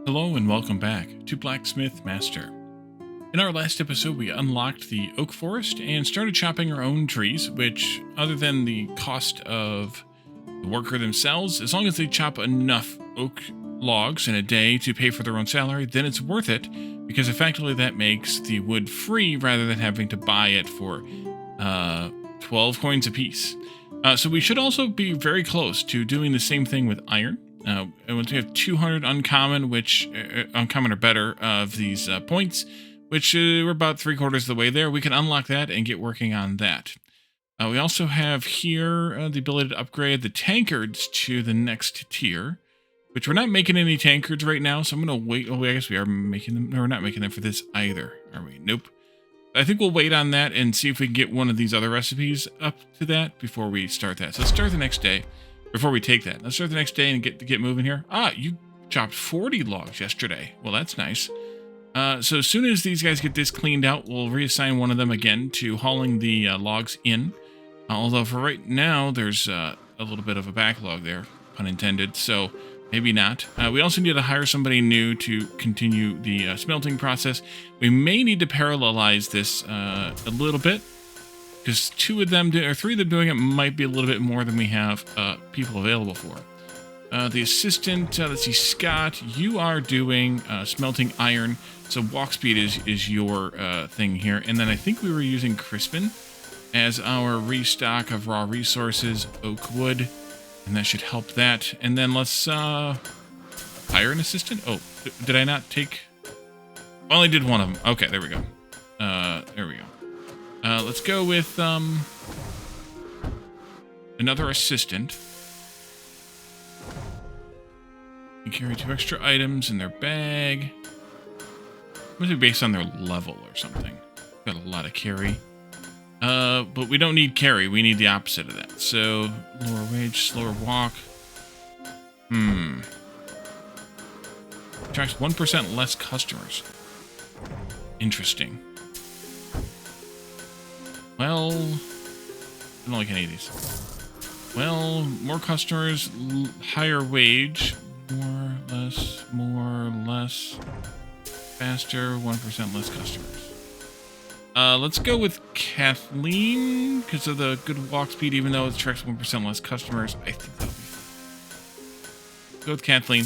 Hello and welcome back to Blacksmith Master. In our last episode, we unlocked the oak forest and started chopping our own trees, which, other than the cost of the worker themselves, as long as they chop enough oak logs in a day to pay for their own salary, then it's worth it, because effectively that makes the wood free rather than having to buy it for 12 coins apiece. So we should also be very close to doing the same thing with iron. And once we have 200 uncommon, which uncommon or better of these points, which we're about 3/4 of the way there, we can unlock that and get working on that. We also have here the ability to upgrade the tankards to the next tier, which we're not making any tankards right now, so I'm going to wait. Oh, I guess we are making them. No, we're not making them for this either, are we? Nope. I think we'll wait on that and see if we can get one of these other recipes up to that before we start that. So let's start the next day. Before we take that, let's start the next day and get moving here. You chopped 40 logs yesterday. Well, that's nice. So as soon as these guys get this cleaned out, we'll reassign one of them again to hauling the logs in. Although for right now, there's a little bit of a backlog there, pun intended, so maybe not. We also need to hire somebody new to continue the smelting process. We may need to parallelize this a little bit, because 3 of them doing it might be a little bit more than we have people available for. The assistant, let's see, Scott, you are doing smelting iron, so walk speed is your thing here. And then I think we were using Crispin as our restock of raw resources, oak wood, and that should help that. And then let's hire an assistant. Oh, did I not take? I only did one of them. Okay, there we go. There we go. Let's go with another assistant. You carry 2 extra items in their bag. Must be based on their level or something. Got a lot of carry. But we don't need carry. We need the opposite of that. So, lower wage, slower walk. Attracts 1% less customers. Interesting. Well, I don't like any of these. Well, more customers, higher wage, more, less, faster, 1% less customers. Let's go with Kathleen because of the good walk speed, even though it attracts 1% less customers. I think that'll be fine. Go with Kathleen,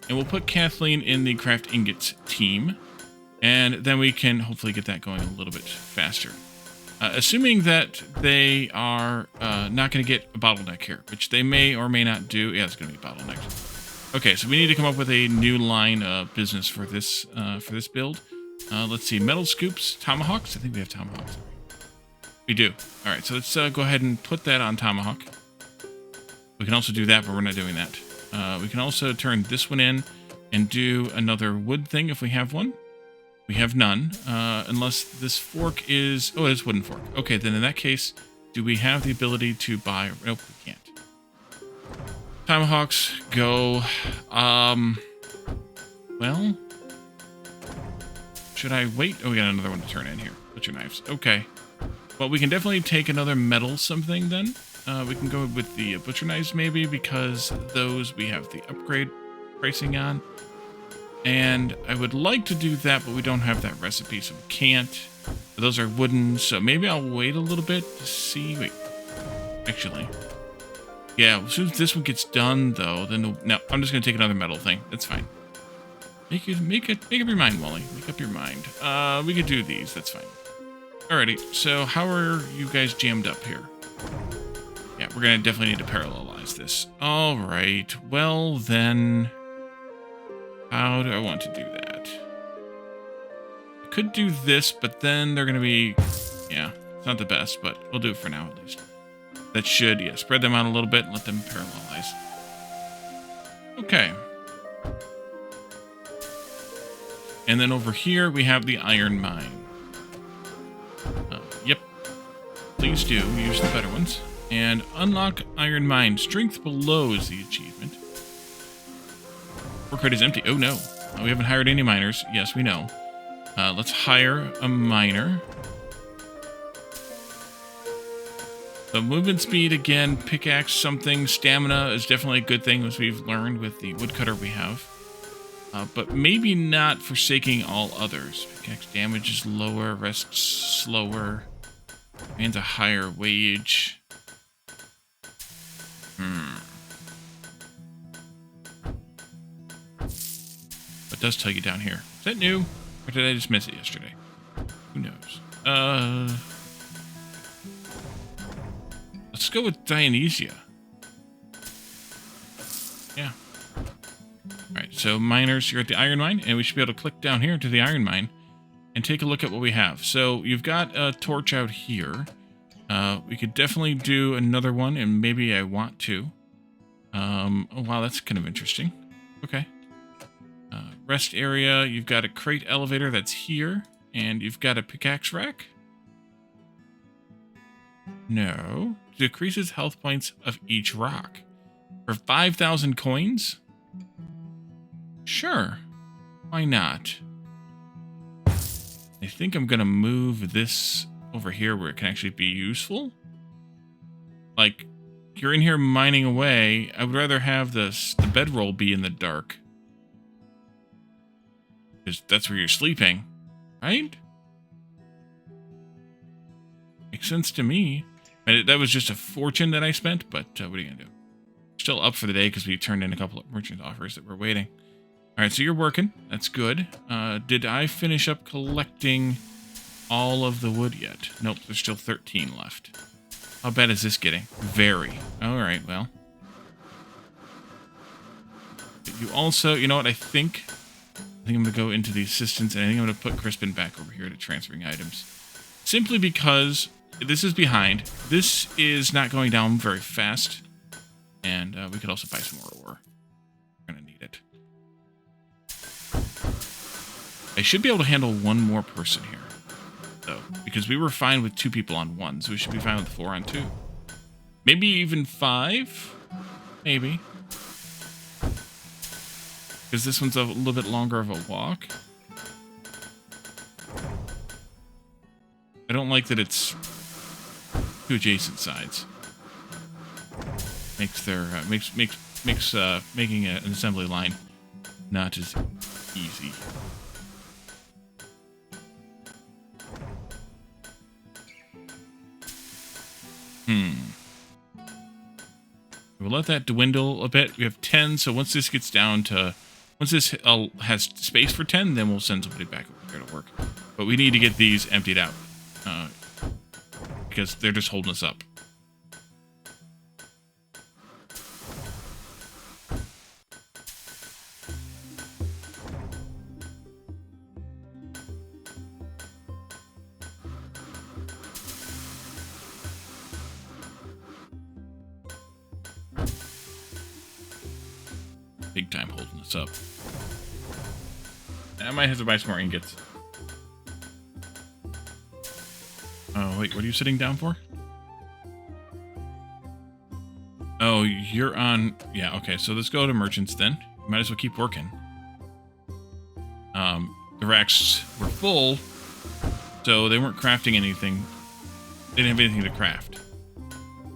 and we'll put Kathleen in the craft ingots team, and then we can hopefully get that going a little bit faster. Assuming that they are not going to get a bottleneck here, which they may or may not do. Yeah, it's going to be bottlenecked. Okay, so we need to come up with a new line of business for this build. Let's see, metal scoops, tomahawks. I think we have tomahawks. We do. All right, so let's go ahead and put that on tomahawk. We can also do that, but we're not doing that. We can also turn this one in and do another wood thing if we have one. We have none, unless this fork is... Oh, it is wooden fork. Okay, then in that case, do we have the ability to buy... Nope, we can't. Tomahawks, go. Well... Should I wait? Oh, we got another one to turn in here. Butcher knives. Okay. Well, we can definitely take another metal something then. We can go with the butcher knives maybe, because those we have the upgrade pricing on. And I would like to do that, but we don't have that recipe, so we can't. Those are wooden, so maybe I'll wait a little bit to see. Wait, actually, yeah. As soon as this one gets done, though, then no, I'm just gonna take another metal thing. That's fine. Make up your mind, Wally. Make up your mind. We could do these. That's fine. Alrighty. So how are you guys jammed up here? Yeah, we're gonna definitely need to parallelize this. All right. Well then. How do I want to do that? I could do this, but then they're going to be... Yeah, it's not the best, but we'll do it for now at least. That should, yeah, spread them out a little bit and let them parallelize. Okay. And then over here, we have the iron mine. Yep. Please do use the better ones. And unlock iron mine. Strength below is the achievement. Work rate is empty. Oh, no. We haven't hired any miners. Yes, we know. Let's hire a miner. The movement speed, again, pickaxe something. Stamina is definitely a good thing, as we've learned with the woodcutter we have. but maybe not forsaking all others. Pickaxe damage is lower, rest slower, and a higher wage. But it does tell you down here. Is that new? Or did I just miss it yesterday? Who knows? Let's go with Dionysia. Yeah. Alright, so miners, you're at the iron mine, and we should be able to click down here to the iron mine and take a look at what we have. So you've got a torch out here. We could definitely do another one, and maybe I want to. Oh, wow, that's kind of interesting. Okay. Rest area, you've got a crate elevator that's here, and you've got a pickaxe rack. No. Decreases health points of each rock. For 5,000 coins? Sure. Why not? I think I'm going to move this over here where it can actually be useful. Like, you're in here mining away. I would rather have the bedroll be in the dark. Because that's where you're sleeping. Right? Makes sense to me. That was just a fortune that I spent, but what are you going to do? Still up for the day because we turned in a couple of merchant offers that were waiting. All right, so you're working. That's good. Did I finish up collecting all of the wood yet? Nope, there's still 13 left. How bad is this getting? Very. All right, well. You also, you know what, I think I'm going to go into the assistants, and I think I'm going to put Crispin back over here to transferring items. Simply because this is behind. This is not going down very fast. And we could also buy some more ore. We're going to need it. I should be able to handle one more person here, though, because we were fine with 2 people on 1, so we should be fine with 4 on 2. Maybe even 5? Maybe. Because this one's a little bit longer of a walk. I don't like that it's 2 adjacent sides. Makes their making an assembly line not as easy. We'll let that dwindle a bit. We have 10, so once this gets down to... Once this has space for 10, then we'll send somebody back over here to work. But we need to get these emptied out. Because they're just holding us up. Big time holding us up. I might have to buy some more ingots. Oh, wait, what are you sitting down for? Oh, you're on... Yeah, okay, so let's go to merchants then. Might as well keep working. The racks were full, so they weren't crafting anything. They didn't have anything to craft.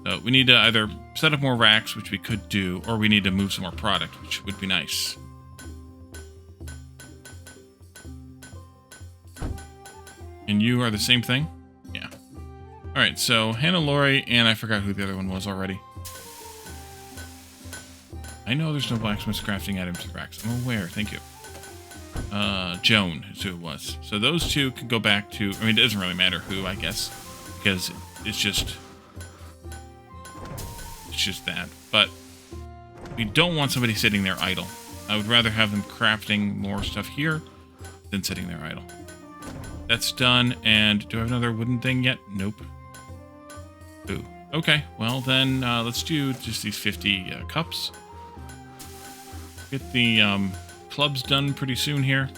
So we need to either set up more racks, which we could do, or we need to move some more product, which would be nice. And you are the same thing? Yeah. Alright, so Hannah Laurie, and I forgot who the other one was already. I know there's no blacksmith's crafting items in racks. I'm aware, thank you. Joan is who it was. So those 2 can go back to... I mean, it doesn't really matter who, I guess, because it's just that. But we don't want somebody sitting there idle. I would rather have them crafting more stuff here than sitting there idle. That's done, and do I have another wooden thing yet? Nope. Ooh. Okay, well then, let's do just these 50 cups. Get the clubs done pretty soon here.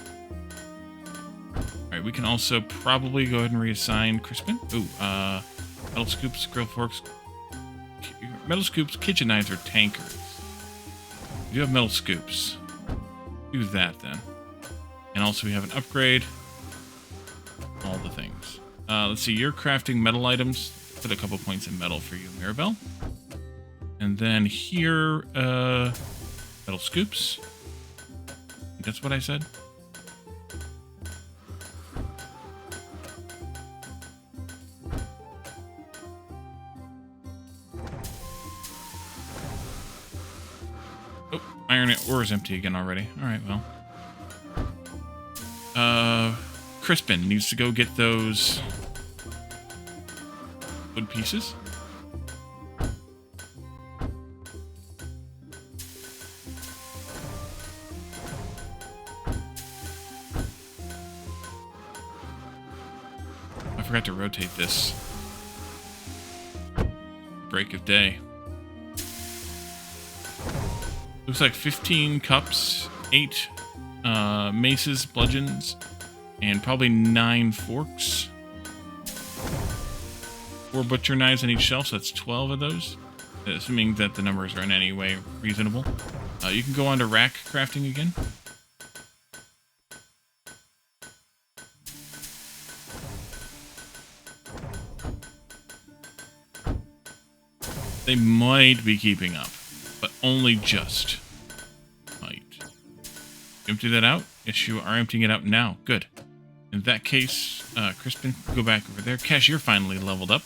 Alright, we can also probably go ahead and reassign Crispin. Ooh, metal scoops, grill forks. Metal scoops, kitchen knives, or tankers. We do have metal scoops. Do that then. And also we have an upgrade. All the things. Let's see, you're crafting metal items. Put a couple points in metal for you, Maribel. And then here, metal scoops. that's what I said. Oh, iron ore is empty again already. Alright, well. Crispin needs to go get those wood pieces. I forgot to rotate this. Break of day. Looks like 15 cups, 8 maces, bludgeons, and probably 9 forks. 4 butcher knives on each shelf, so that's 12 of those. Assuming that the numbers are in any way reasonable. You can go on to rack crafting again. They might be keeping up, but only just. Might. Empty that out? Yes, you are emptying it out now. Good. In that case, Crispin, go back over there. Cashier finally leveled up.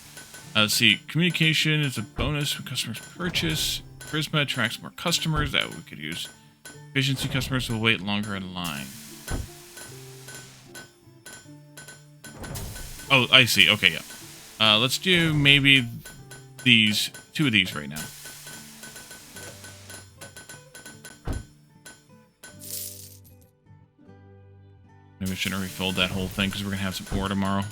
Let's see. Communication is a bonus when customers purchase. Charisma attracts more customers. That we could use. Efficiency, customers will wait longer in line. Oh, I see. Okay, yeah. Let's do maybe these, 2 of these right now. Maybe I shouldn't have refilled that whole thing because we're going to have some ore tomorrow.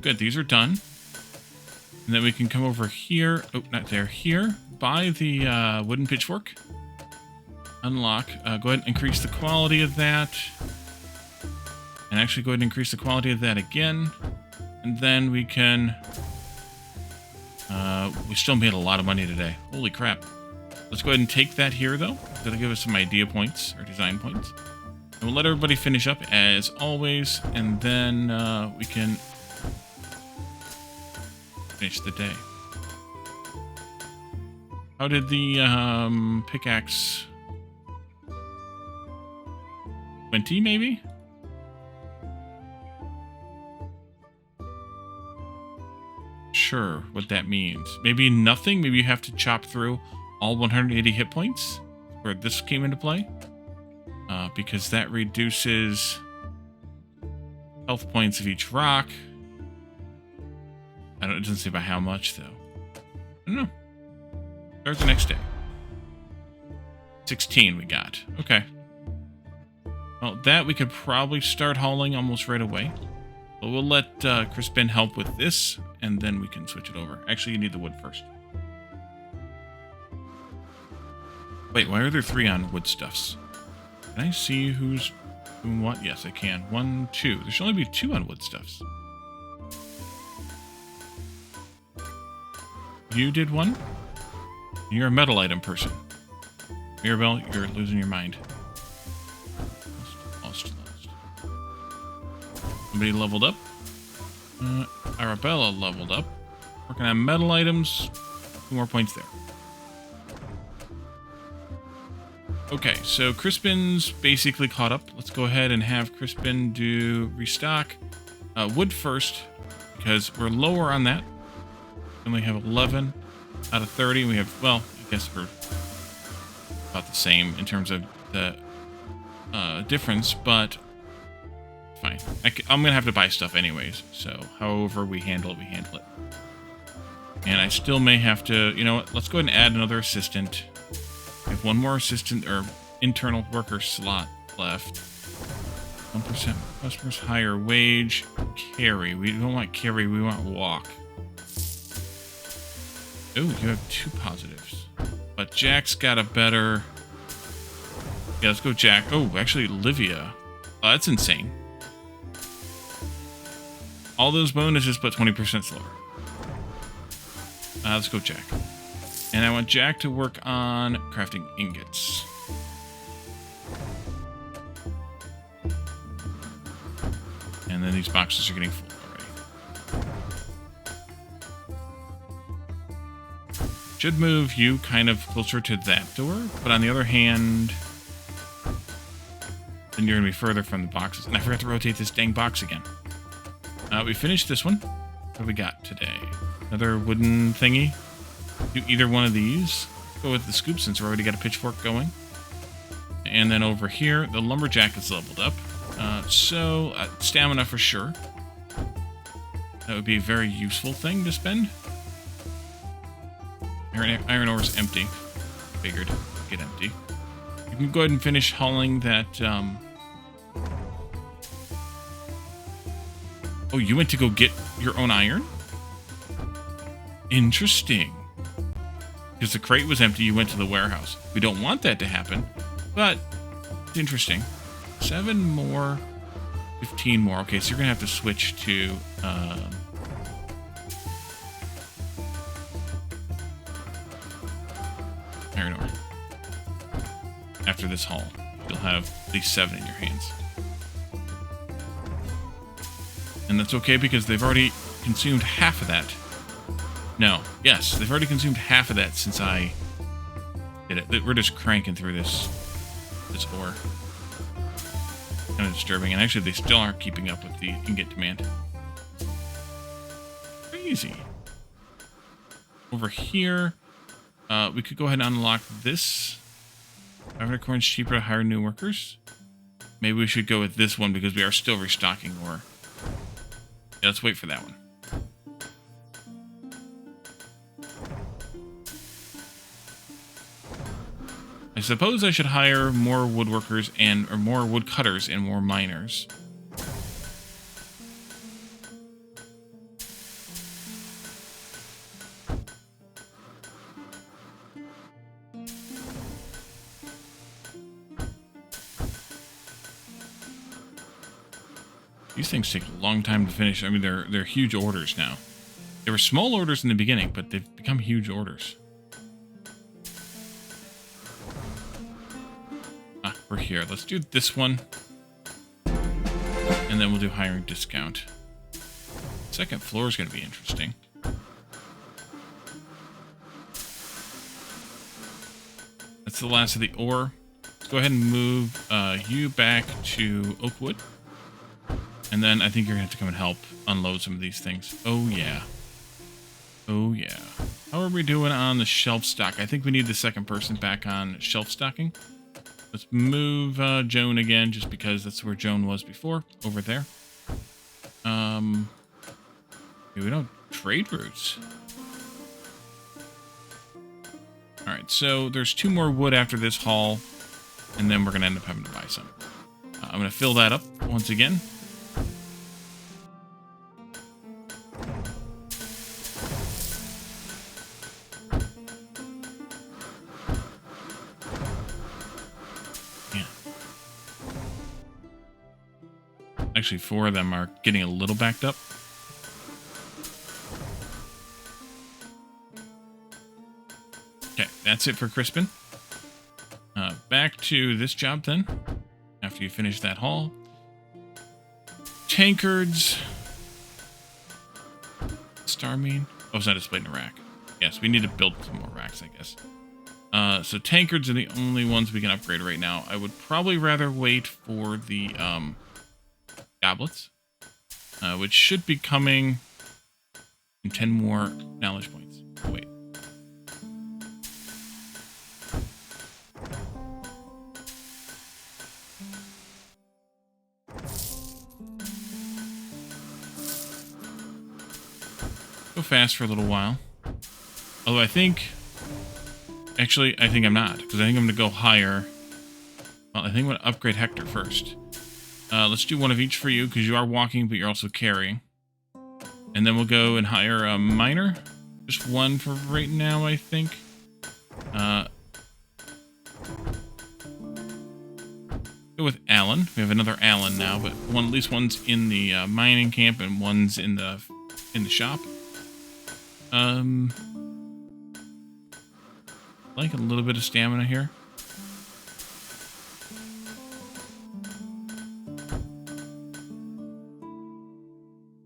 Good, these are done. And then we can come over here. Oh, not there. Here. Buy the wooden pitchfork. Unlock. Go ahead and increase the quality of that. And actually go ahead and increase the quality of that again. And then we can... we still made a lot of money today. Holy crap. Let's go ahead and take that here, though. That'll give us some idea points, or design points. And we'll let everybody finish up, as always. And then we can finish the day. How did the pickaxe... 20, maybe? Sure, what that means. Maybe nothing? Maybe you have to chop through all 180 hit points? Where this came into play? Because that reduces health points of each rock. It doesn't say by how much, though. I don't know. Start the next day. 16 we got. Okay. Well, that we could probably start hauling almost right away. But we'll let Crispin help with this, and then we can switch it over. Actually, you need the wood first. Wait, why are there 3 on wood stuffs? Can I see who's doing what? Yes, I can. 1, 2. There should only be 2 on wood stuffs. You did 1? You're a metal item person. Mirabelle, you're losing your mind. Lost. Somebody leveled up. Arabella leveled up. Working on metal items. 2 more points there. Okay, so Crispin's basically caught up. Let's go ahead and have Crispin do restock. Wood first, because we're lower on that. We only have 11 out of 30. We have, well, I guess we're about the same in terms of the difference, but fine. I'm going to have to buy stuff anyways, so however we handle it, we handle it. And I still may have to, you know what, let's go ahead and add another assistant. We have 1 more assistant or internal worker slot left. 1% customers higher wage. Carry. We don't want carry, we want walk. Oh, you have 2 positives. But Jack's got a better... Yeah, let's go Jack. Oh, actually, Livia. Oh, that's insane. All those bonuses, but 20% slower. Let's go Jack. And I want Jack to work on crafting ingots. And then these boxes are getting full already. Should move you kind of closer to that door, but on the other hand, then you're going to be further from the boxes. And I forgot to rotate this dang box again. We finished this one. What do we got today? Another wooden thingy. Do either one of these. Go with the scoop since we already got a pitchfork going. And then over here, the lumberjack is leveled up. So stamina for sure. That would be a very useful thing to spend. Iron ore is empty. Figured. Get empty. You can go ahead and finish hauling that. Oh, you went to go get your own iron? Interesting. Because the crate was empty, you went to the warehouse. We don't want that to happen, but it's interesting. 7 more, 15 more. Okay, so you're going to have to switch to... iron ore. After this haul, you'll have at least 7 in your hands. And that's okay because they've already consumed half of that. No. Yes, they've already consumed half of that since I did it. We're just cranking through this ore. Kind of disturbing. And actually, they still aren't keeping up with the ingot demand. Crazy. Over here, we could go ahead and unlock this. 500 coins cheaper to hire new workers. Maybe we should go with this one because we are still restocking ore. Yeah, let's wait for that one. I suppose I should hire more woodworkers or more woodcutters and more miners. These things take a long time to finish. I mean, they're huge orders now. They were small orders in the beginning, but they've become huge orders. We're here. Let's do this one. And then we'll do hiring discount. Second floor is going to be interesting. That's the last of the ore. Let's go ahead and move you back to Oakwood. And then I think you're going to have to come and help unload some of these things. Oh, yeah. Oh, yeah. How are we doing on the shelf stock? I think we need the second person back on shelf stocking. Let's move Joan again, just because that's where Joan was before, over there. We don't trade routes. Alright, so there's 2 more wood after this haul, and then we're going to end up having to buy some. I'm going to fill that up once again. Actually, 4 of them are getting a little backed up. Okay, that's it for Crispin. Back to this job then. After you finish that haul. Tankards. Starmine. Oh, it's not displayed in a rack. Yes, we need to build some more racks, I guess. So tankards are the only ones we can upgrade right now. I would probably rather wait for the goblets, which should be coming in 10 more knowledge points. Oh, wait. Go fast for a little while. Although I think... Actually, I think I'm not, because I think I'm going to go higher. Well, I think I'm going to upgrade Hector first. Let's do one of each for you, because you are walking, but you're also carrying. And then we'll go and hire a miner. Just one for right now, I think. Go with Alan. We have another Alan now, but at least one's in the mining camp and one's in the shop. Like a little bit of stamina here.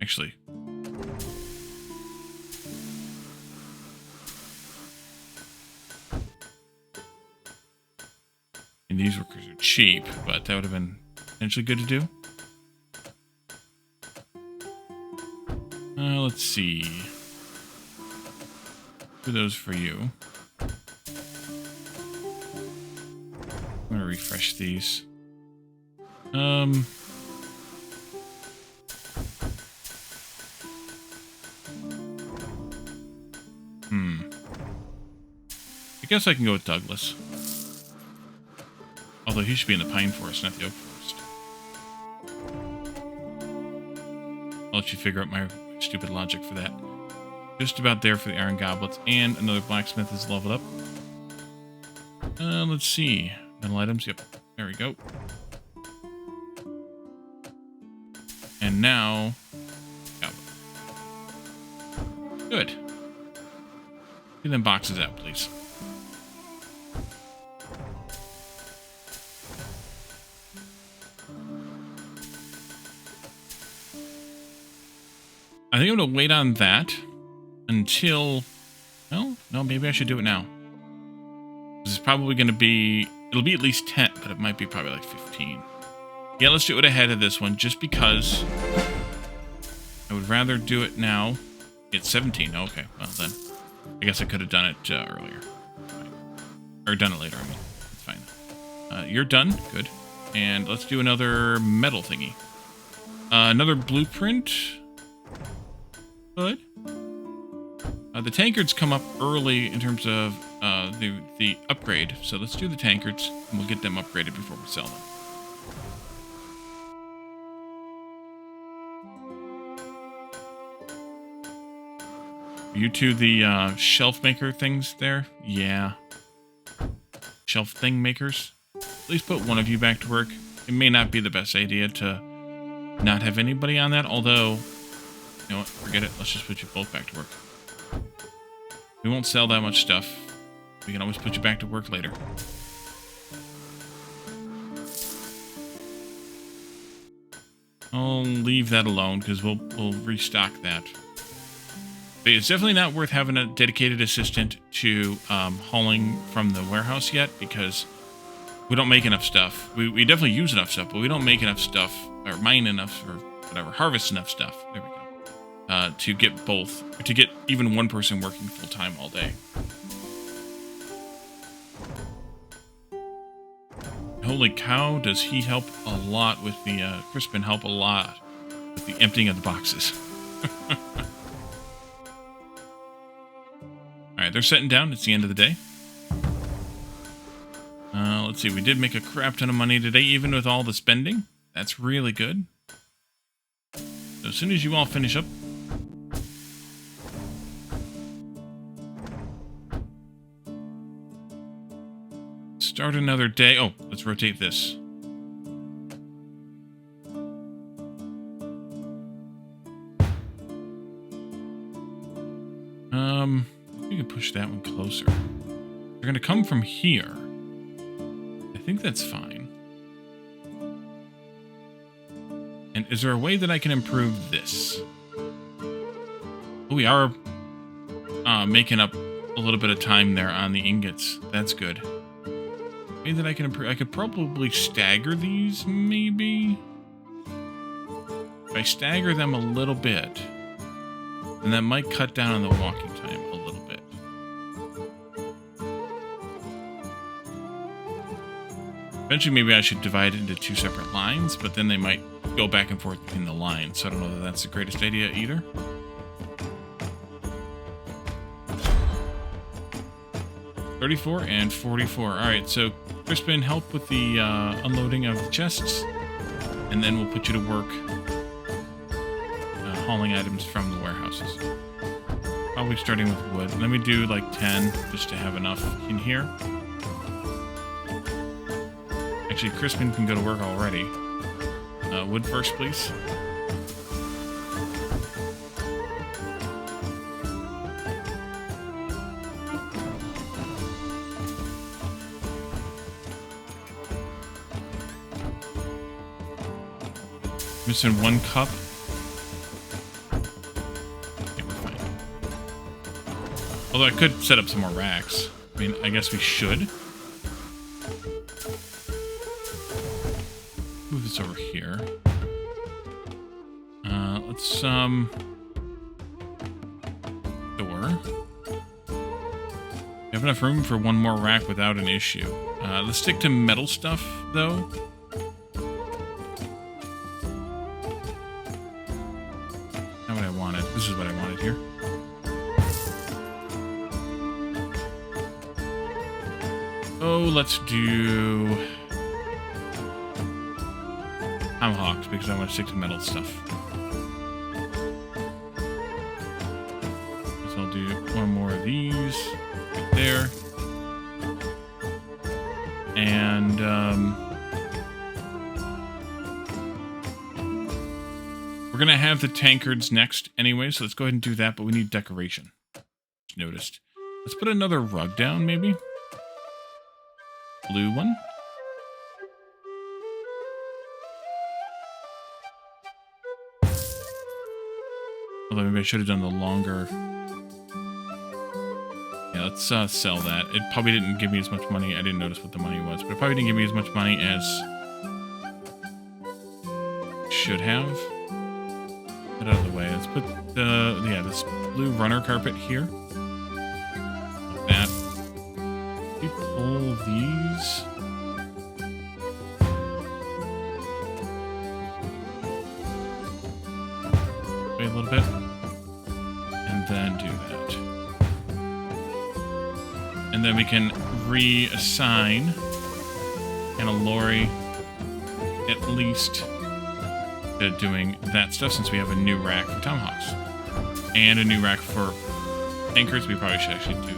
Actually, And these workers are cheap, but that would have been potentially good to do. Let's see. Do those for you. I'm gonna refresh these. I guess I can go with Douglas. Although he should be in the pine forest, not the oak forest. I'll let you figure out my stupid logic for that. Just about there for the iron goblets, and another blacksmith is leveled up. Let's see. Metal items, yep. There we go. And now... Good. Get them boxes out, please. I think I'm going to wait on that until... Well, no, maybe I should do it now. This is probably going to be... It'll be at least 10, but it might be probably like 15. Yeah, let's do it ahead of this one, just because I would rather do it now. It's 17. Okay, well then. I guess I could have done it earlier. Fine. Or done it later, I mean. It's fine. You're done. Good. And let's do another metal thingy. Another blueprint. Good. The tankards come up early in terms of the upgrade. So let's do the tankards, and we'll get them upgraded before we sell them. You two the shelf maker things there? Yeah. Shelf thing makers? At least put one of you back to work. It may not be the best idea to not have anybody on that, although... You know what? Forget it. Let's just put you both back to work. We won't sell that much stuff. We can always put you back to work later. I'll leave that alone, because we'll restock that. But it's definitely not worth having a dedicated assistant to hauling from the warehouse yet, because we don't make enough stuff. We definitely use enough stuff, but we don't make enough stuff, or mine enough, or whatever, harvest enough stuff. There we go. To get both, to get even one person working full-time all day. Holy cow, does he help a lot with the, Crispin help a lot with the emptying of the boxes. Alright, they're setting down. It's the end of the day. Let's see, we did make a crap ton of money today, even with all the spending. That's really good. So as soon as you all finish up, start another day. Oh, let's rotate this. We can push that one closer. They're going to come from here. I think that's fine. And is there a way that I can improve this? Oh, we are making up a little bit of time there on the ingots. That's good. Way that I can improve. I could probably stagger these, maybe. If I stagger them a little bit, then that might cut down on the walking time a little bit. Eventually, maybe I should divide it into two separate lines, but then they might go back and forth between the lines, so I don't know that that's the greatest idea either. $34 and $44. All right, so Crispin, help with the unloading of the chests, and then we'll put you to work hauling items from the warehouses. Probably starting with wood. Let me do like 10 just to have enough in here. Actually, Crispin can go to work already. Wood first, please. Missing one cup. Okay, we're fine. Although I could set up some more racks. I mean, I guess we should. this over here. Let's door. We have enough room for one more rack without an issue. Let's stick to metal stuff, though. Not what I wanted. This is what I wanted here. Oh, let's do tomahawks because I want to stick to metal stuff. So I'll do one more of these right there. And we're going to have the tankards next anyway, so let's go ahead and do that, but we need decoration. Just noticed. Let's put another rug down, maybe. Blue one. Although maybe I should have done the longer. Yeah, let's sell that. It probably didn't give me as much money. I didn't notice what the money was, but it probably didn't give me as much money as it should have. Get out of the way. Let's put this blue runner carpet here. Like that. We pull these. Wait a little bit. And then do that. And then we can reassign Anna Lori at least to doing that stuff since we have a new rack for tomahawks. And a new rack for anchors. We probably should actually do.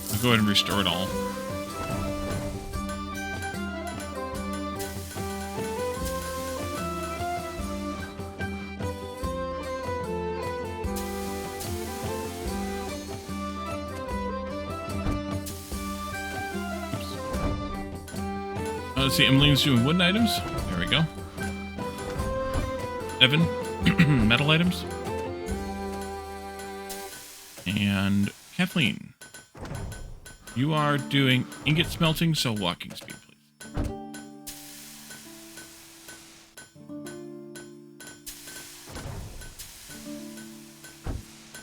I'll go ahead and restore it all. Let's see, Emmeline's doing wooden items. There we go. Evan, metal items. And Kathleen, you are doing ingot smelting, so walking speed, please.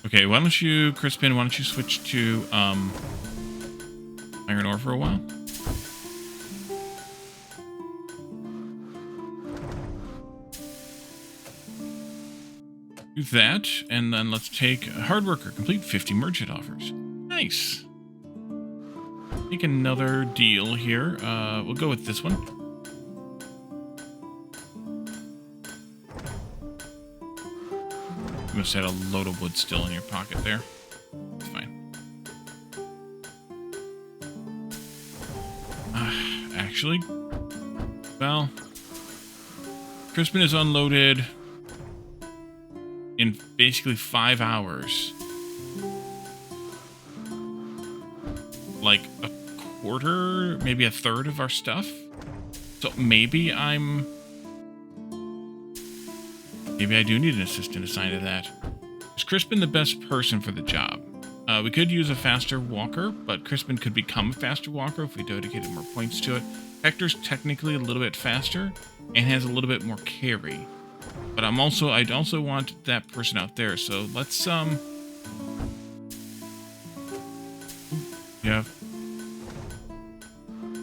Okay, why don't you, Crispin, why don't you switch to iron ore for a while? Do that, and then let's take a hard worker. Complete 50 merchant offers. Nice. Take another deal here. We'll go with this one. You must have had a load of wood still in your pocket there. It's fine. Actually, well, Crispin is unloaded in basically 5 hours. Like a quarter, maybe a third of our stuff. So maybe I do need an assistant assigned to that. Is Crispin the best person for the job? We could use a faster walker, but Crispin could become a faster walker if we dedicated more points to it. Hector's technically a little bit faster and has a little bit more carry. But I'd also want that person out there, so let's, yeah.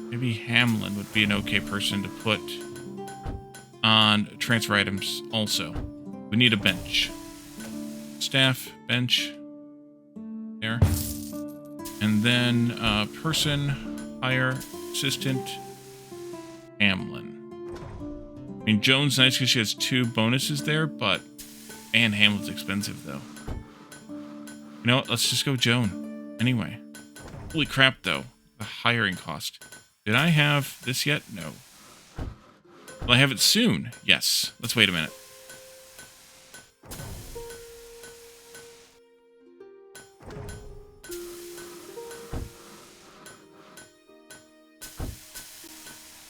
Maybe Hamlin would be an okay person to put on transfer items also. We need a bench. Staff, bench. There. And then, person, hire, assistant, Hamlin. I mean, Joan's nice because she has 2 bonuses there, but... And Hamlin's expensive, though. You know what? Let's just go Joan. Anyway. Holy crap, though. The hiring cost. Did I have this yet? No. Will I have it soon? Yes. Let's wait a minute.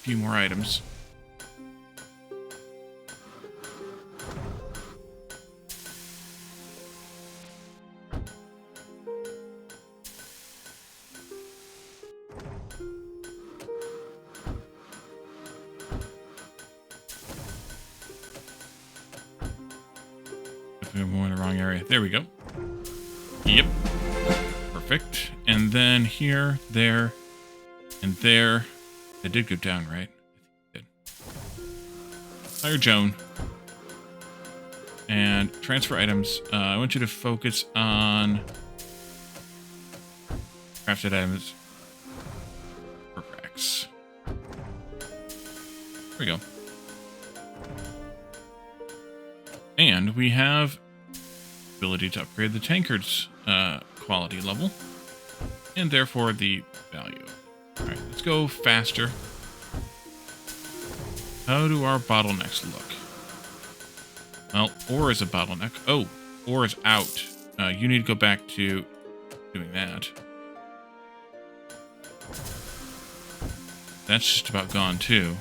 few more items. I'm in the wrong area. There we go. Yep. Perfect. And then here, there, and there. It did go down, right? I think it did. Hire Joan. And transfer items. I want you to focus on crafted items for racks. There we go. And we have ability to upgrade the tankard's quality level, and therefore the value. All right, let's go faster. How do our bottlenecks look? Well, ore is a bottleneck. Oh, ore is out. You need to go back to doing that. That's just about gone too.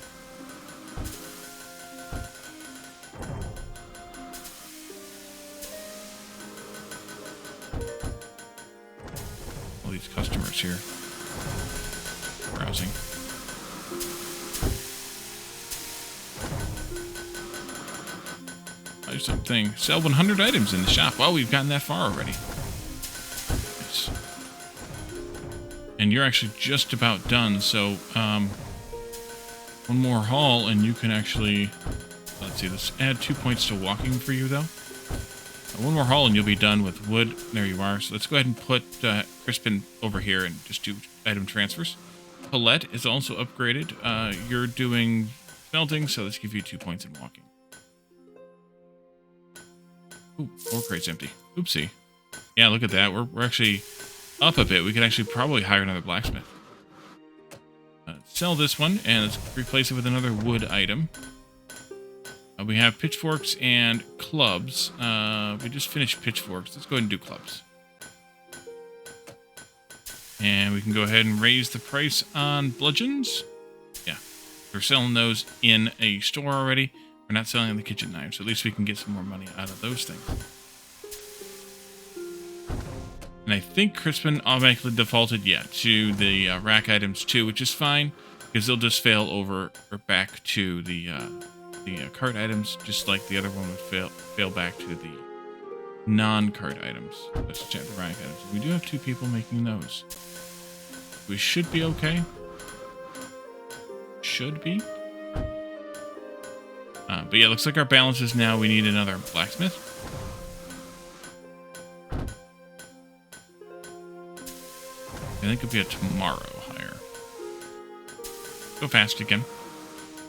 These customers here browsing. Buy something. Sell 100 items in the shop. Well, we've gotten that far already. Nice. And you're actually just about done. So one more haul, and you can actually. Let's see. Let's add 2 points to walking for you, though. One more haul and you'll be done with wood. There you are. So let's go ahead and put Crispin over here and just do item transfers. Palette is also upgraded. You're doing smelting, so let's give you 2 points in walking. Ooh, ore crate's empty. Oopsie. Yeah, look at that. We're actually up a bit. We could actually probably hire another blacksmith. Sell this one and let's replace it with another wood item. We have pitchforks and clubs. We just finished pitchforks. Let's go ahead and do clubs. And we can go ahead and raise the price on bludgeons. Yeah, we're selling those in a store already. We're not selling the kitchen knives, so at least we can get some more money out of those things. And I think Crispin automatically defaulted, yeah, to the rack items too, which is fine, because they'll just fail over or back to the cart items, just like the other one would fail back to the non-cart items. Let's check the rank items. We do have 2 people making those. We should be okay. Should be. But yeah, looks like our balance is now we need another blacksmith. I think it'll be a tomorrow hire. Go fast again.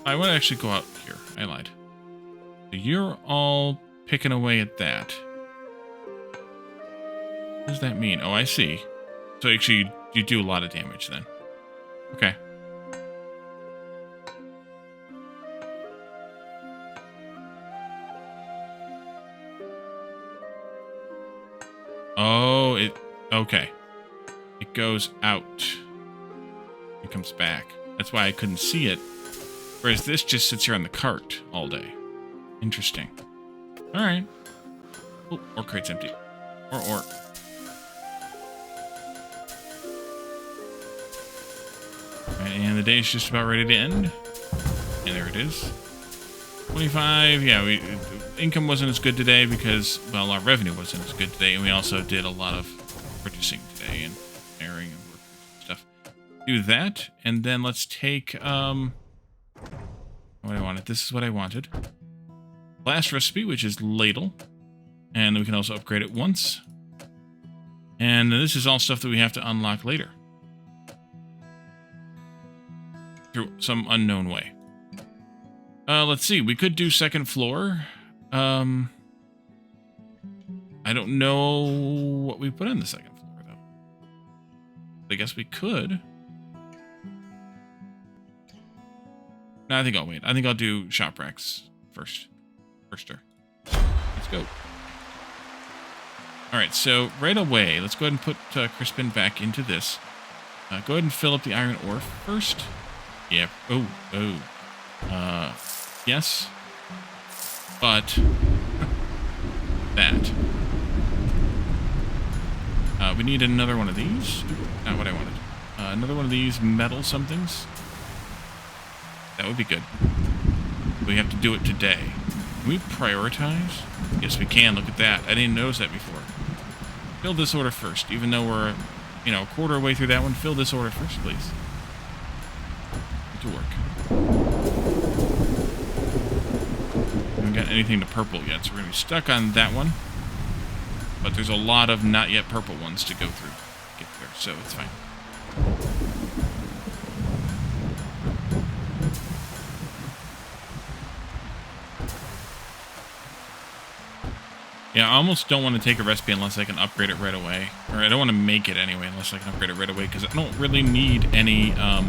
I want to actually go out here. I lied. So you're all picking away at that. What does that mean? Oh, I see. So actually, you do a lot of damage then. Okay. Oh, okay. It goes out. It comes back. That's why I couldn't see it. Whereas this just sits here on the cart all day. Interesting. Alright. Oh, ore crate's empty. Ore. Alright, and the day's just about ready to end. And there it is. 25, yeah, income wasn't as good today because, well, our revenue wasn't as good today, and we also did a lot of purchasing today and airing and work and stuff. Do that, and then let's take, what I wanted. This is what I wanted. Last recipe, which is ladle. And then we can also upgrade it once. And this is all stuff that we have to unlock later. Through some unknown way. Let's see. We could do second floor. I don't know what we put on the second floor, though. I guess we could. No, I think I'll wait. I think I'll do shop racks first. Firster. Let's go. Alright, so right away, let's go ahead and put Crispin back into this. Go ahead and fill up the iron ore first. Yeah. Oh, oh. Yes. But that. We need another one of these. Not what I wanted. Another one of these metal somethings. That would be good. We have to do it today. Can we prioritize? Yes, we can. Look at that. I didn't notice that before. Fill this order first. Even though we're, you know, a quarter way through that one, fill this order first, please. Get to work. We haven't got anything to purple yet, so we're going to be stuck on that one. But there's a lot of not yet purple ones to go through. Get there, so it's fine. Yeah, I almost don't want to take a recipe unless I can upgrade it right away. Or I don't want to make it anyway unless I can upgrade it right away, because I don't really need any of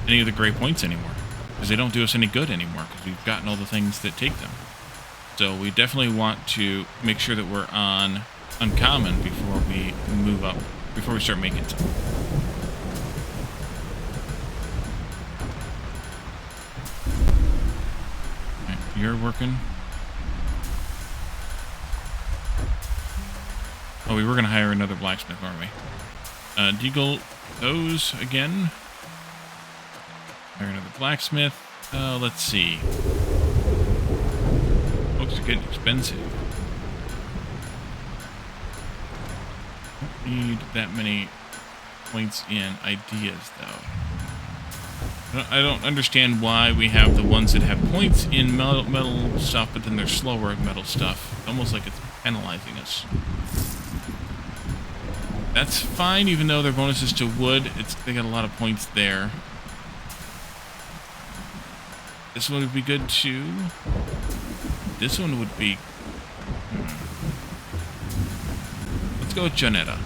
the gray points anymore. Because they don't do us any good anymore, because we've gotten all the things that take them. So we definitely want to make sure that we're on uncommon before we move up, before we start making some. Alright, you're working. Oh, we were going to hire another blacksmith, weren't we? Deagle those again. Hire another blacksmith. Let's see. Books are getting expensive. Don't need that many points in ideas, though. I don't understand why we have the ones that have points in metal stuff, but then they're slower at metal stuff. Almost like it's penalizing us. That's fine, even though their bonuses to wood, they got a lot of points there. This one would be good too. This one would be... Let's go with Janetta.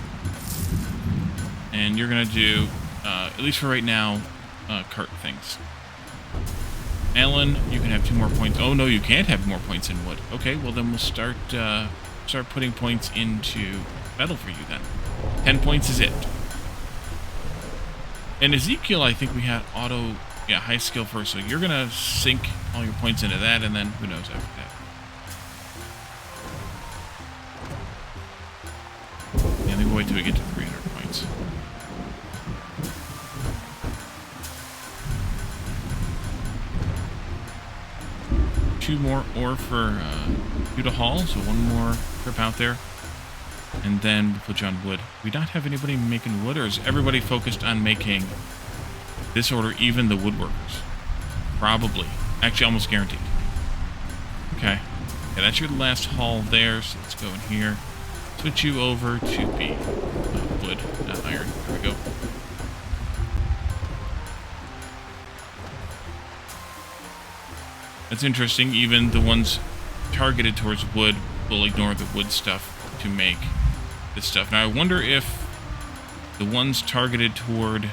And you're going to do, at least for right now, cart things. Alan, you can have 2 more points. Oh, no, you can't have more points in wood. Okay, well then we'll start putting points into metal for you then. 10 points is it. And Ezekiel, I think we had auto, high skill first, so you're going to sink all your points into that, and then who knows after that. Yeah, then we'll wait till we get to 300 points. Two more ore for you to haul, so 1 more trip out there. And then we'll put you on wood. We not have anybody making wood, or is everybody focused on making this order, even the woodworkers? Probably. Actually, almost guaranteed. Okay. Yeah, that's your last haul there, so let's go in here. Switch you over to be wood, not iron. There we go. That's interesting. Even the ones targeted towards wood will ignore the wood stuff to make this stuff. Now, I wonder if the ones targeted toward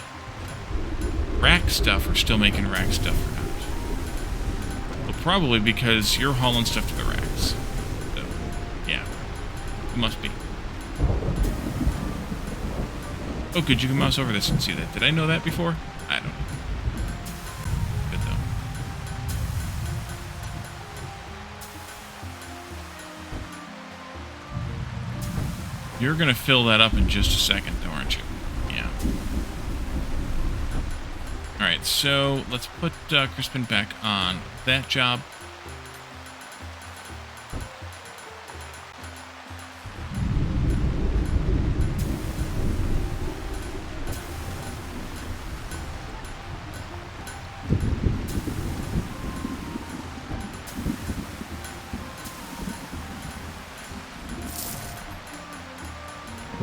rack stuff are still making rack stuff or not. Well, probably because you're hauling stuff to the racks. So, yeah. It must be. Oh, good. You can mouse over this and see that. Did I know that before? I don't know. Good, though. You're going to fill that up in just a second, though, aren't you? Yeah. Alright, so let's put Crispin back on that job.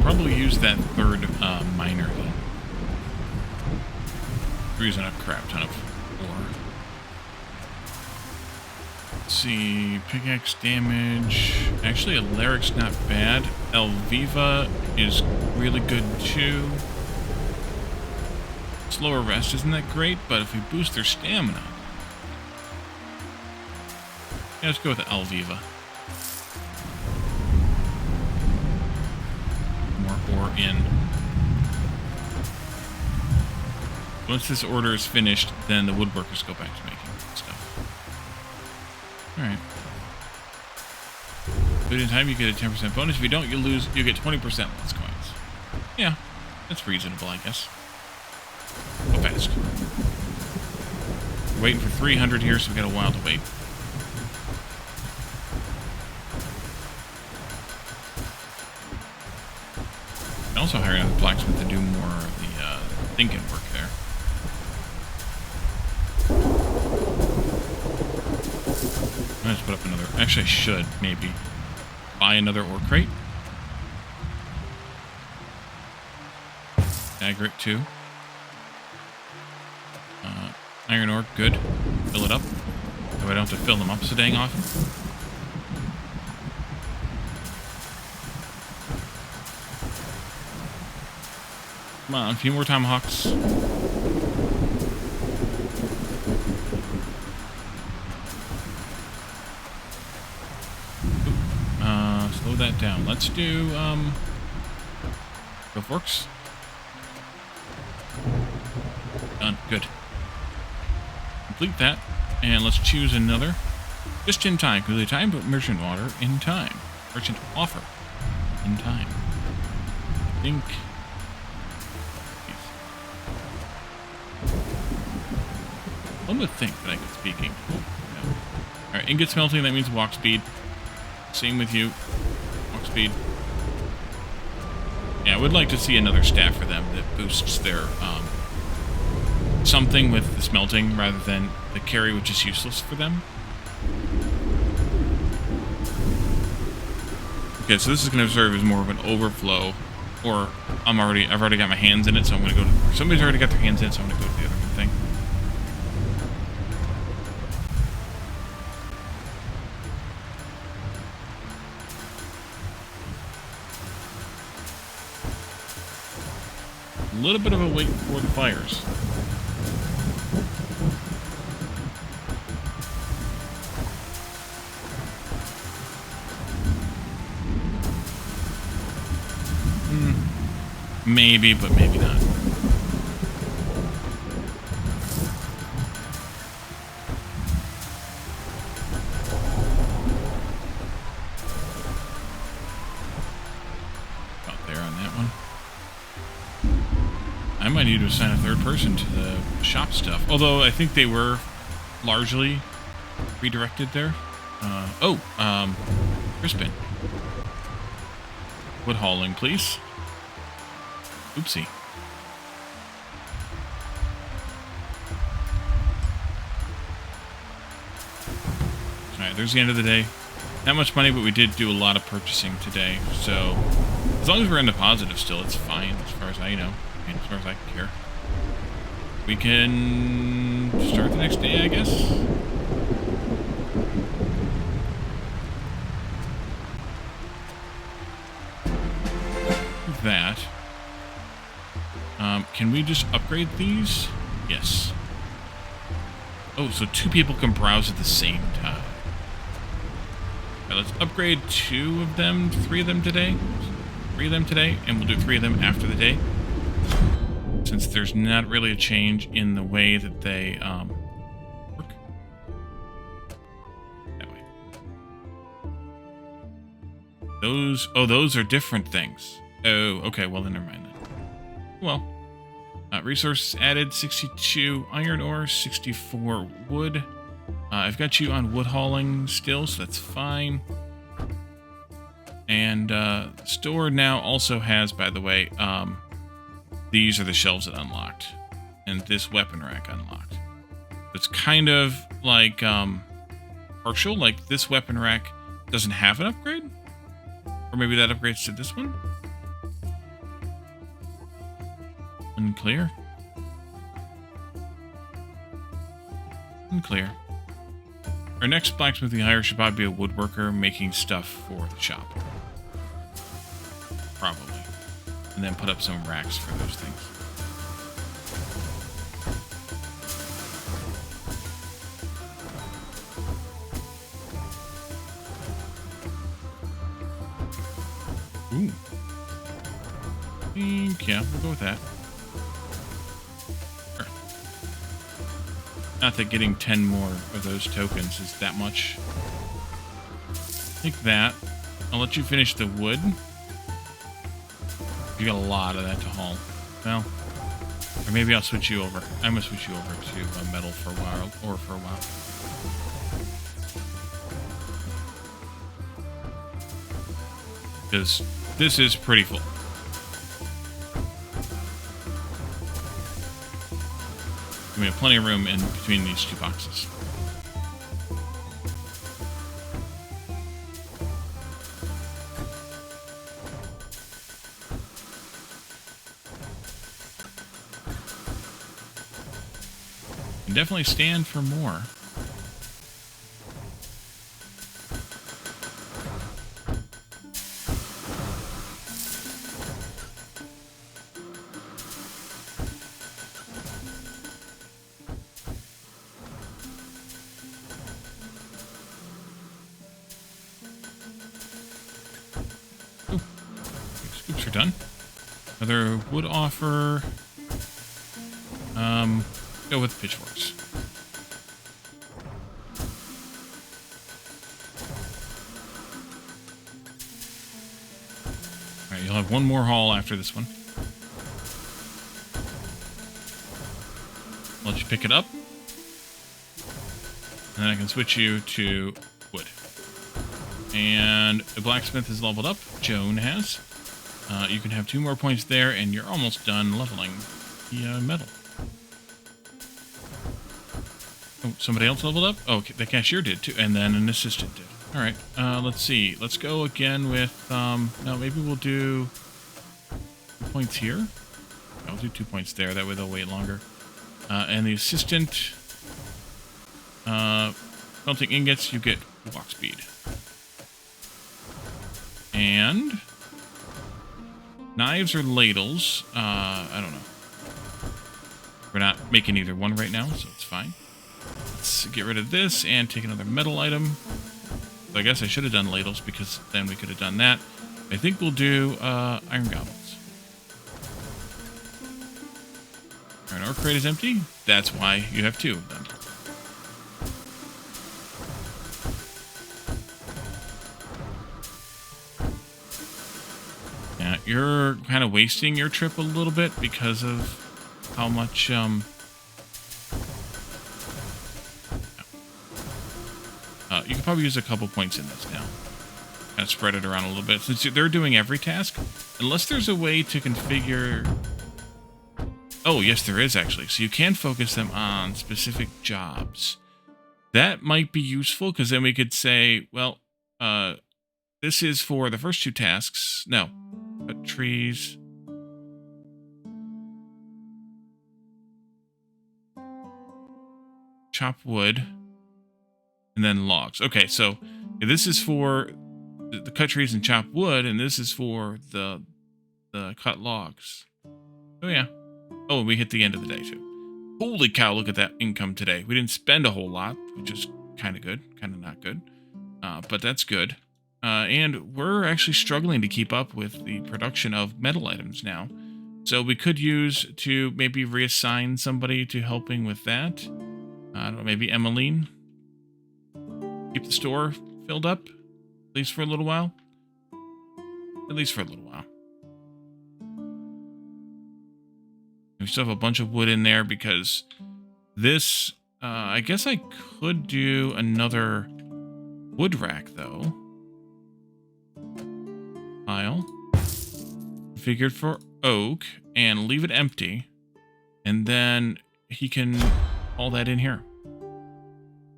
Probably use that third miner. We're using a crap ton of ore. Let's see, pickaxe damage. Actually, Alaric's not bad. Elviva is really good too. Slower rest isn't that great, but if we boost their stamina, yeah, let's go with Elviva. More ore in. Once this order is finished, then the woodworkers go back to making stuff. Alright. Do it in time, you get a 10% bonus. If you don't, you lose. You get 20% less coins. Yeah, that's reasonable, I guess. Go fast. We're waiting for 300 here, so we got a while to wait. And also hire another blacksmith to do more of the thinking work there. I'm gonna put up another. Actually, I should maybe buy another ore crate. Dagger it too. Iron ore, good. Fill it up. So I don't have to fill them up so dang often. Come on, a few more tomahawks. Slow that down. Let's do, go forks. Done. Good. Complete that. And let's choose another. Just in time. Completely time, but merchant water in time. Merchant offer in time. I think... One would think that I could speaking. Oh, no. Alright, ingot smelting, that means walk speed. Same with you. Walk speed. Yeah, I would like to see another staff for them that boosts their, something with the smelting rather than the carry, which is useless for them. Okay, so this is going to serve as more of an overflow, or I've already got my hands in it, so I'm going to go to, somebody's already got their hands in it, so I'm going to go to the other thing. A little bit of a wait for the fires. Maybe, but maybe not. Out there on that one. I might need to assign a third person to the shop stuff. Although I think they were largely redirected there. Crispin. Wood hauling, please. Oopsie. Alright, there's the end of the day. Not much money, but we did do a lot of purchasing today. So, as long as we're in the positive still, it's fine as far as I know. And as far as I can care. We can start the next day, I guess. That. Can we just upgrade these? Yes. Oh, so 2 people can browse at the same time. Right, let's upgrade 2 of them, 3 of them today. 3 of them today, and we'll do 3 of them after the day. Since there's not really a change in the way that they work. That way. Those are different things. Oh, okay, well then never mind then. Well. Resources added, 62 iron ore, 64 wood. I've got you on wood hauling still, so that's fine. And store now also has, by the way, these are the shelves that unlocked. And this weapon rack unlocked. It's kind of like partial, like this weapon rack doesn't have an upgrade? Or maybe that upgrades to this one? Unclear. Unclear. Our next blacksmithing hire should probably be a woodworker making stuff for the shop. Probably. And then put up some racks for those things. Ooh. I think, yeah, we'll go with that. Sure. Not that getting 10 more of those tokens is that much. Take that. I'll let you finish the wood. You got a lot of that to haul. Well, or maybe I'll switch you over. I'm gonna switch you over to metal for a while, or for a while. Because this is pretty full. We have plenty of room in between these two boxes. Can definitely stand for more. Scoops are done. Another wood offer. Go with pitchforks. Alright, you'll have one more haul after this one. I'll let you pick it up. And then I can switch you to wood. And the blacksmith is leveled up. Joan has. You can have 2 more points there, and you're almost done leveling the metal. Oh, somebody else leveled up? Oh, okay, the cashier did too, and then an assistant did. All right, let's see. Let's go again with, no, maybe we'll do 2 points here. I'll do 2 points there. That way they'll wait longer. And the assistant, melting ingots, you get walk speed. And knives or ladles, I don't know. We're not making either one right now, so it's fine. Let's get rid of this and take another metal item. So I guess I should have done ladles because then we could have done that. I think we'll do iron goblets. Our ore crate is empty. That's why you have 2 of them. Yeah, you're kind of wasting your trip a little bit because of how much you can probably use a couple points in this now. Kind of spread it around a little bit. Since they're doing every task, unless there's a way to configure... Oh, yes, there is actually. So you can focus them on specific jobs. That might be useful, because then we could say, well, this is for the first 2 tasks. No. Cut trees. Chop wood. And then logs. Okay, so this is for the cut trees and chop wood, and this is for the cut logs. Oh, yeah. Oh, we hit the end of the day, too. Holy cow, look at that income today. We didn't spend a whole lot, which is kind of good, kind of not good. But that's good. And we're actually struggling to keep up with the production of metal items now. So we could use to maybe reassign somebody to helping with that. I don't know, maybe Emmeline. Keep the store filled up, at least for a little while. At least for a little while. We still have a bunch of wood in there because this, I guess I could do another wood rack, though. Pile. Configured for oak, and leave it empty. And then he can haul that in here.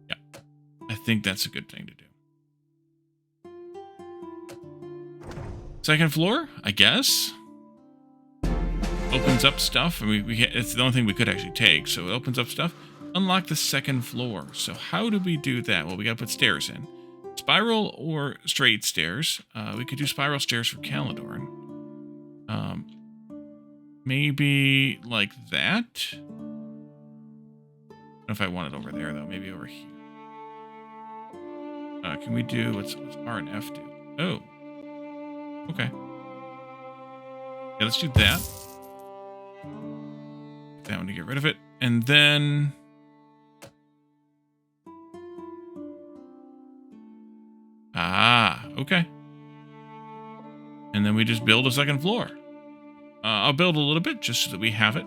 Yeah. I think that's a good thing to do. Second floor, I guess. Opens up stuff. I mean, it's the only thing we could actually take. So it opens up stuff. Unlock the second floor. So how do we do that? Well, we got to put stairs in. Spiral or straight stairs. We could do spiral stairs for Caledorn. Maybe like that. I don't know if I want it over there, though. Maybe over here. Can we do... What's R and F do? Oh. Okay. Yeah, let's do that. That one to get rid of it. And then... Okay. And then we just build a second floor. I'll build a little bit just so that we have it.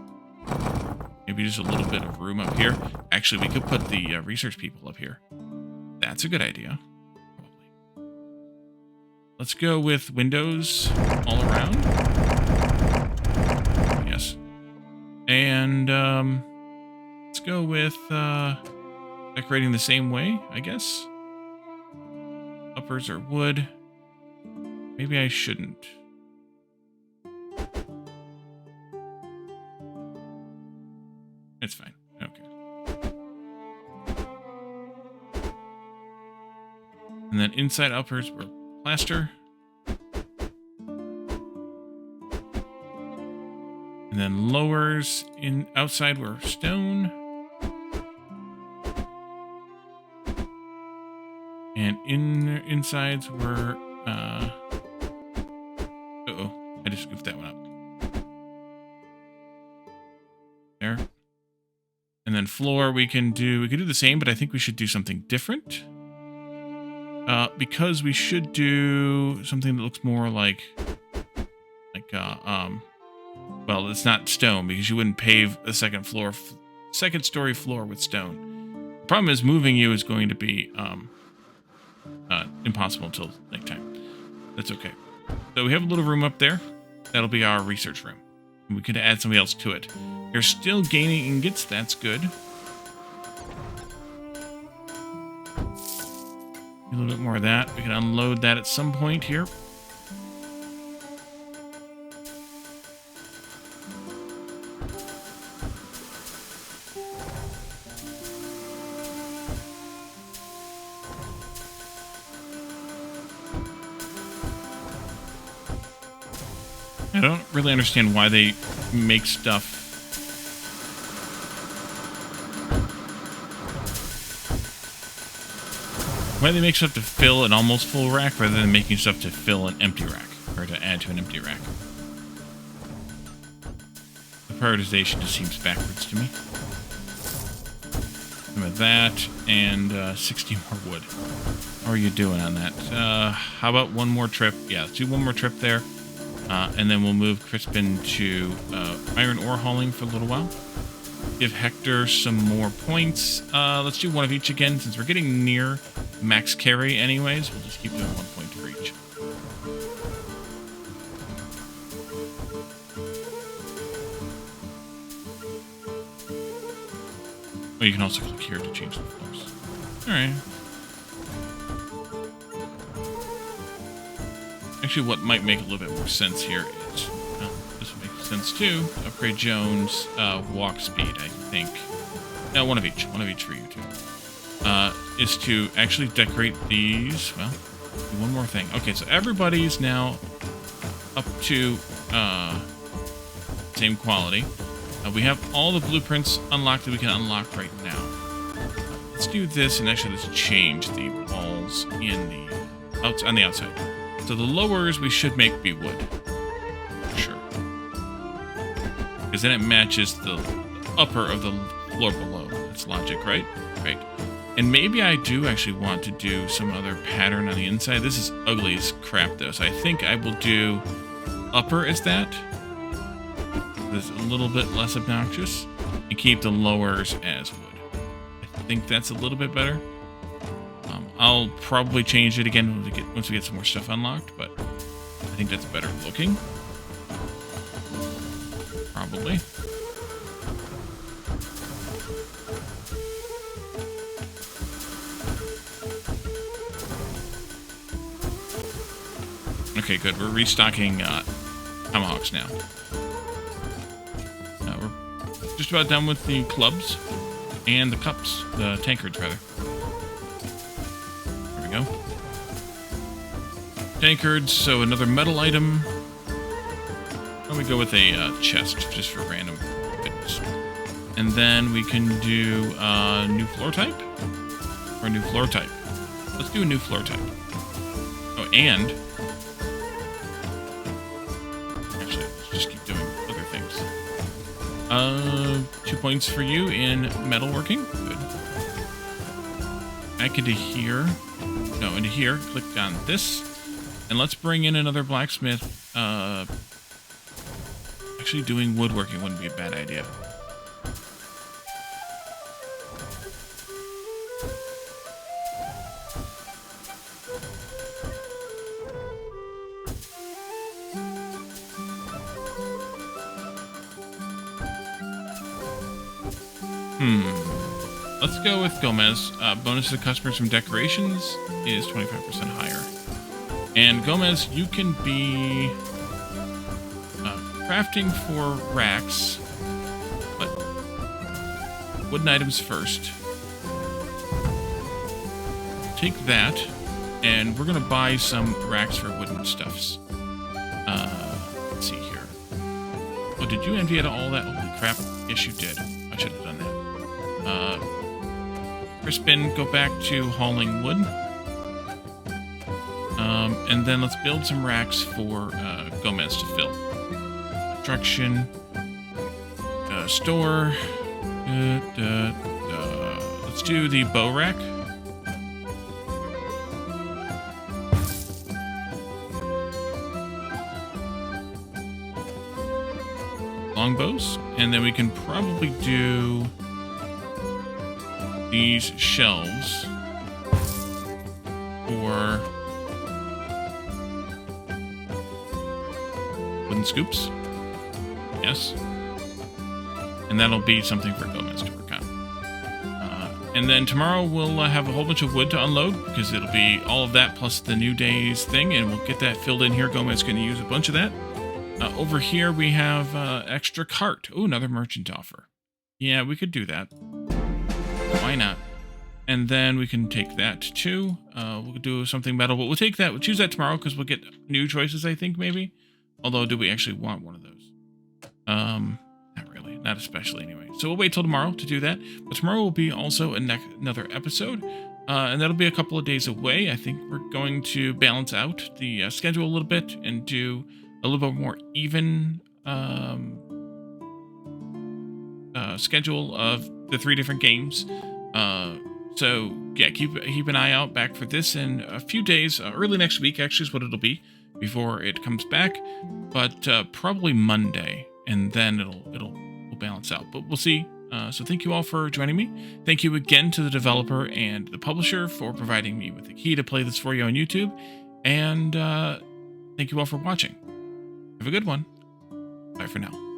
Maybe just a little bit of room up here. Actually, we could put the research people up here. That's a good idea. Probably. Let's go with windows all around. Yes. And let's go with decorating the same way, I guess. Uppers are wood. Maybe I shouldn't. It's fine. Okay. And then inside uppers were plaster. And then lowers outside were stone. And insides were uh-oh. I just goofed that one up. There. And then floor we can do the same, but I think we should do something different. Because we should do something that looks more like well, it's not stone because you wouldn't pave a second story floor with stone. The problem is moving you is going to be impossible until nighttime. That's okay. So we have a little room up there. That'll be our research room. And we could add somebody else to it. You're still gaining ingots. That's good. A little bit more of that. We can unload that at some point here. I don't really understand why they make stuff. Why they make stuff to fill an almost full rack rather than making stuff to fill an empty rack or to add to an empty rack. The prioritization just seems backwards to me. Some of that and 60 more wood. How are you doing on that? How about one more trip? Yeah, let's do one more trip there. And then we'll move Crispin to iron ore hauling for a little while. Give Hector some more points. Let's do one of each again, since we're getting near max carry anyways. We'll just keep doing 1 point for each. Oh, you can also click here to change the floors. Alright. Actually, what might make a little bit more sense here is, this would make sense too, upgrade Jones' walk speed, I think. No, one of each for you two. Is to actually decorate these, well, do one more thing. Okay, so everybody's now up to same quality. We have all the blueprints unlocked that we can unlock right now. Let's do this, and actually let's change the walls in the on the outside. So the lowers we should make be wood. For sure. Because then it matches the upper of the floor below. That's logic, right? Right. And maybe I do actually want to do some other pattern on the inside. This is ugly as crap, though. So I think I will do upper as that. That's a little bit less obnoxious. And keep the lowers as wood. I think that's a little bit better. I'll probably change it again once we get some more stuff unlocked, but I think that's better looking. Probably. Okay, good. We're restocking tomahawks now. We're just about done with the clubs and the cups, the tankards, rather. Go. Tankards, so another metal item. Why don't we go with a chest, just for random goodness. And then we can do a new floor type? Or a new floor type. Let's do a new floor type. Oh, and... actually, let's just keep doing other things. 2 points for you in metalworking. Good. Back into here. No, into here, click on this. And let's bring in another blacksmith. Actually, doing woodworking wouldn't be a bad idea. Let's go with Gomez. Bonus to the customers from decorations is 25% higher. And Gomez, you can be crafting for racks, but wooden items first. Take that, and we're going to buy some racks for wooden stuffs. Let's see here. Oh, did you empty out all that? Holy crap. Yes, you did. I should have done that. Crispin, go back to hauling wood. And then let's build some racks for Gomez to fill. Construction. Store. Let's do the bow rack. Longbows. And then we can probably do these shelves for wooden scoops. Yes. And that'll be something for Gomez to work on. And then tomorrow we'll have a whole bunch of wood to unload, because it'll be all of that plus the new day's thing, and we'll get that filled in here. Gomez is going to use a bunch of that. Over here we have extra cart. Oh, another merchant offer. Yeah, we could do that. Why not? And then we can take that too. We'll do something metal, but we'll take that. We'll choose that tomorrow because we'll get new choices, I think, maybe. Although, do we actually want one of those? Not really. Not especially, anyway. So we'll wait till tomorrow to do that. But tomorrow will be also another episode. And that'll be a couple of days away. I think we're going to balance out the schedule a little bit and do a little bit more even schedule of the 3 different games. So yeah, keep an eye out back for this in a few days. Early next week actually is what it'll be before it comes back, but probably Monday, and then it'll balance out. But we'll see. So thank you all for joining me. Thank you again to the developer and the publisher for providing me with the key to play this for you on YouTube, and thank you all for watching. Have a good one. Bye for now.